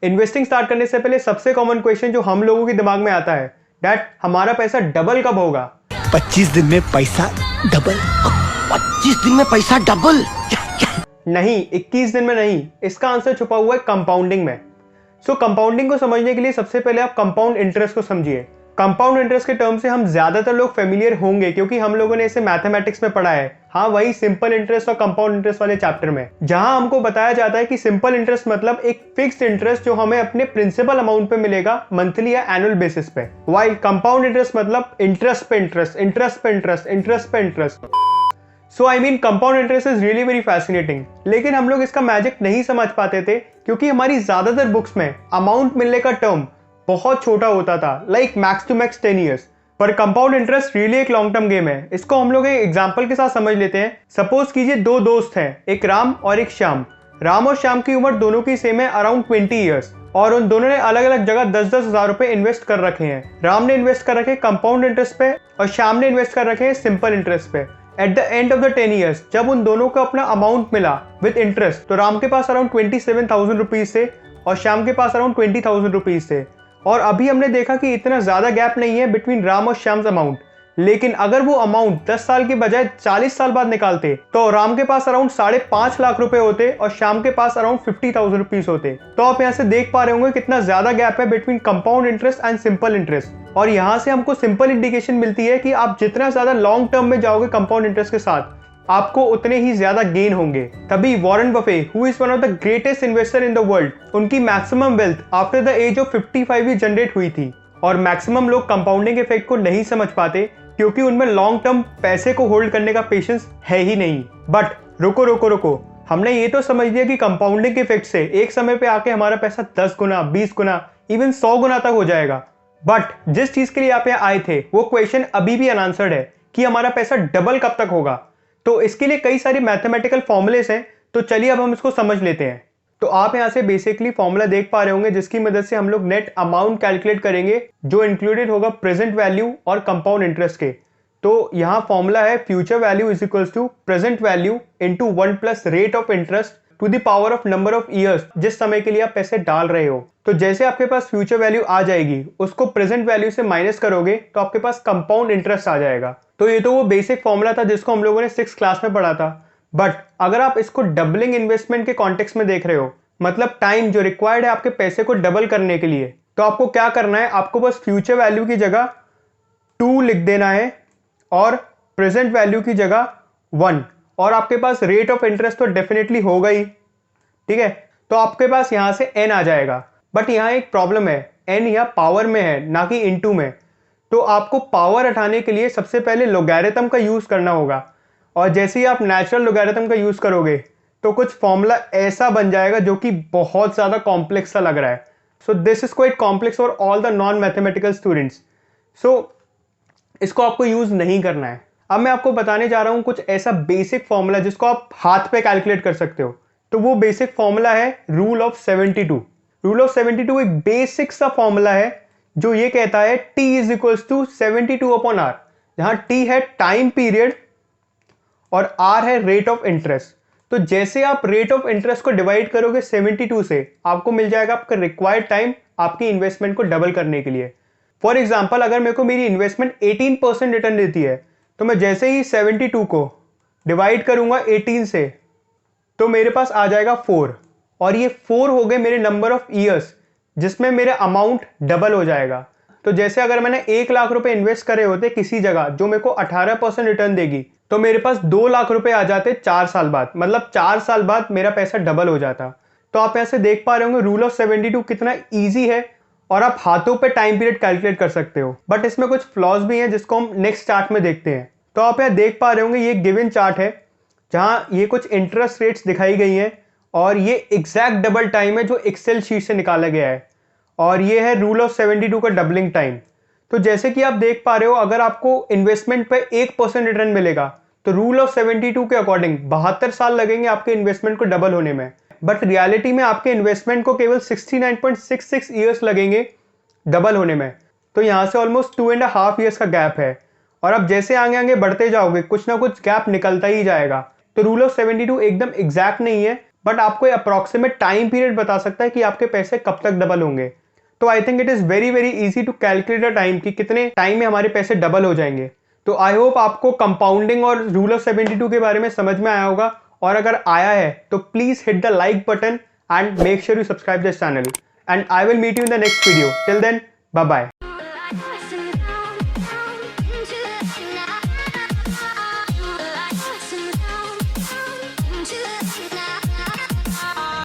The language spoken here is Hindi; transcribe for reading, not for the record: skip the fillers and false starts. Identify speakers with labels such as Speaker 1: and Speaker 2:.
Speaker 1: इन्वेस्टिंग स्टार्ट करने से पहले सबसे कॉमन क्वेश्चन जो हम लोगों के दिमाग में आता है, डैट हमारा पैसा डबल कब होगा?
Speaker 2: 25 दिन में पैसा डबल। 25 दिन में पैसा डबल?
Speaker 1: नहीं, 21 दिन में नहीं। इसका आंसर छुपा हुआ है कंपाउंडिंग में। सो कंपाउंडिंग को समझने के लिए सबसे पहले आप कंपाउंड इंटरेस्ट को समझिए। कंपाउंड इंटरेस्ट के टर्म से हम ज्यादातर लोग फेमिलियर होंगे क्योंकि हम लोगों ने इसे मैथमेटिक्स में पढ़ा है। हाँ, वही सिंपल इंटरेस्ट और कंपाउंड इंटरेस्ट वाले चैप्टर में, जहां हमको बताया जाता है कि सिंपल इंटरेस्ट मतलब एक फिक्स्ड इंटरेस्ट जो हमें अपने प्रिंसिपल अमाउंट पे मिलेगा मंथली या एनुअल बेसिस पे, वाइल कंपाउंड इंटरेस्ट मतलब इंटरेस्ट पे इंटरेस्ट, इंटरेस्ट पे इंटरेस्ट, इंटरेस्ट पे interest. So I mean compound interest is really very fascinating, लेकिन हम लोग इसका मैजिक नहीं समझ पाते थे क्योंकि हमारी ज्यादातर बुक्स में अमाउंट मिलने का टर्म बहुत छोटा होता था, like max to max 10 years. पर कंपाउंड इंटरेस्ट रियली एक लॉन्ग टर्म गेम है। इसको हम लोग एक एग्जांपल के साथ समझ लेते हैं। सपोज कीजिए दो दोस्त हैं, एक राम और एक श्याम। राम और श्याम की उम्र दोनों की सेम है, अराउंड 20 ईयर्स, और उन दोनों ने अलग अलग जगह 10-10 हजार रुपए इन्वेस्ट कर रखे हैं। राम ने इन्वेस्ट कर रखे कंपाउंड इंटरेस्ट पे और श्याम ने इन्वेस्ट कर रखे सिंपल इंटरेस्ट पे। At the end of the 10 years जब उन दोनों को अपना अमाउंट मिला विद इंटरेस्ट, तो राम के पास अराउंड 27,000 रुपीज थे और श्याम के पास अराउंड 20,000 रुपीज थे। और अभी हमने देखा कि इतना ज्यादा गैप नहीं है बिटवीन राम और श्याम अमाउंट, लेकिन अगर वो अमाउंट 10 साल की बजाय 40 साल बाद निकालते तो राम के पास अराउंड 5.5 लाख रुपए होते और श्याम के पास अराउंड 50,000 रुपीज होते। तो आप यहाँ से देख पा रहे होंगे कितना ज्यादा गैप है between compound interest and simple interest. और यहाँ से हमको सिंपल इंडिकेशन मिलती है कि आप जितना ज्यादा लॉन्ग टर्म में जाओगे कंपाउंड इंटरेस्ट के साथ, आपको उतने ही ज्यादा गेन होंगे। तभी Warren Buffett, who is one of the greatest investor in the world, उनकी maximum wealth after the age of 55 ही जनरेट हुई थी। और मैक्सिमम लोग कंपाउंडिंग इफेक्ट को नहीं समझ पाते क्योंकि उनमें लॉन्ग टर्म पैसे को होल्ड करने का पेशेंस है ही नहीं। बट रुको रुको रुको, हमने ये तो समझ लिया कि कंपाउंडिंग इफेक्ट से एक समय पे आके हमारा पैसा 10 गुना, 20 गुना, इवन 100 गुना तक हो जाएगा। बट जिस चीज के लिए आप यहाँ आए थे वो क्वेश्चन अभी भी अनआंसर्ड है कि हमारा पैसा डबल कब तक होगा। तो इसके लिए कई सारी मैथमेटिकल फॉर्मूलेस हैं, तो चलिए अब हम इसको समझ लेते हैं। तो आप यहाँ से बेसिकली फॉर्मूला देख पा रहे होंगे जिसकी मदद से हम लोग नेट अमाउंट कैलकुलेट करेंगे जो इंक्लूडेड होगा प्रेजेंट वैल्यू और कंपाउंड इंटरेस्ट के। तो यहाँ फॉर्मूला है future value is equals to present value into 1 plus rate of interest to the power of number of years जिस समय के लिए आप पैसे डाल रहे हो। तो जैसे आपके पास फ्यूचर वैल्यू आ जाएगी, उसको प्रेजेंट वैल्यू से माइनस करोगे तो आपके पास कंपाउंड इंटरेस्ट आ जाएगा। तो ये तो वो बेसिक फॉर्मूला था जिसको हम लोगों ने 6th क्लास में पढ़ा था। बट अगर आप इसको डबलिंग इन्वेस्टमेंट के कॉन्टेक्स्ट में देख रहे हो, मतलब टाइम जो रिक्वायर्ड है आपके पैसे को डबल करने के लिए, तो आपको क्या करना है, आपको बस फ्यूचर वैल्यू की जगह 2 लिख देना है और प्रेजेंट वैल्यू की जगह 1, और आपके पास रेट ऑफ इंटरेस्ट तो डेफिनेटली होगा ही, ठीक है। तो आपके पास यहां से n आ जाएगा। बट यहां एक प्रॉब्लम है, n यहाँ पावर में है ना कि इनटू में। तो आपको पावर हटाने के लिए सबसे पहले लोगैरिथम का यूज करना होगा, और जैसे ही आप नेचुरल लोगैरिथम का यूज करोगे तो कुछ फॉर्मूला ऐसा बन जाएगा जो कि बहुत ज्यादा कॉम्प्लेक्स सा लग रहा है। So this is quite complex for all the non mathematical students. So इसको आपको यूज नहीं करना है। अब मैं आपको बताने जा रहा हूं कुछ ऐसा बेसिक फॉर्मूला जिसको आप हाथ पे कैलकुलेट कर सकते हो। तो वो बेसिक फॉर्मूला है रूल ऑफ 72। रूल ऑफ 72 एक बेसिक सा फॉर्मूला है जो ये कहता है t is equals to 72 upon R, जहां t है टाइम पीरियड और r है रेट ऑफ इंटरेस्ट। तो जैसे आप रेट ऑफ इंटरेस्ट को डिवाइड करोगे 72 से, आपको मिल जाएगा आपका रिक्वायर्ड टाइम आपकी इन्वेस्टमेंट को डबल करने के लिए। फॉर एग्जाम्पल, अगर मेरे को मेरी इन्वेस्टमेंट 18% रिटर्न देती है, तो मैं जैसे ही 72 को डिवाइड करूंगा 18 से, तो मेरे पास आ जाएगा 4, और ये 4 हो गए मेरे नंबर ऑफ ईयर्स जिसमें मेरा अमाउंट डबल हो जाएगा। तो जैसे अगर मैंने 1 लाख रुपए इन्वेस्ट करे होते किसी जगह जो मेरे को 18% रिटर्न देगी, तो मेरे पास 2 लाख रुपए आ जाते 4 साल बाद, मतलब 4 साल बाद मेरा पैसा डबल हो जाता। तो आप ऐसे देख पा रहे होंगे रूल ऑफ 72 कितना ईजी है और आप हाथों पे टाइम पीरियड कैलकुलेट कर सकते हो। बट इसमें कुछ फ्लॉज भी हैं जिसको हम नेक्स्ट चार्ट में देखते हैं। तो आप यहाँ देख पा रहे होंगे ये गिवन चार्ट है जहां ये कुछ इंटरेस्ट रेट्स दिखाई गई हैं, और ये एग्जैक्ट डबल टाइम है जो एक्सेल शीट से निकाला गया है, और ये है रूल ऑफ 72 का डबलिंग टाइम। तो जैसे कि आप देख पा रहे हो, अगर आपको इन्वेस्टमेंट पे 1% रिटर्न मिलेगा तो रूल ऑफ 72 के अकॉर्डिंग 72 साल लगेंगे आपके इन्वेस्टमेंट को डबल होने में। बट रियलिटी में आपके इन्वेस्टमेंट को केवल 69.66 ईयर्स लगेंगे डबल होने में। तो यहाँ से ऑलमोस्ट 2.5 ईयर्स का गैप है, और अब जैसे आगे आगे बढ़ते जाओगे कुछ ना कुछ गैप निकलता ही जाएगा। तो रूल ऑफ 72 एकदम एग्जैक्ट नहीं है, बट आपको अप्रॉक्सीमेट टाइम पीरियड बता सकता है कि आपके पैसे कब तक डबल होंगे। तो I think it is very very easy to calculate a time कि कितने टाइम में हमारे पैसे डबल हो जाएंगे। तो आई होप आपको कंपाउंडिंग और रूल ऑफ 72 के बारे में समझ में आया होगा, और अगर आया है तो please hit the like button and make sure you subscribe this channel, and I will meet you in the next video. Till then, bye bye.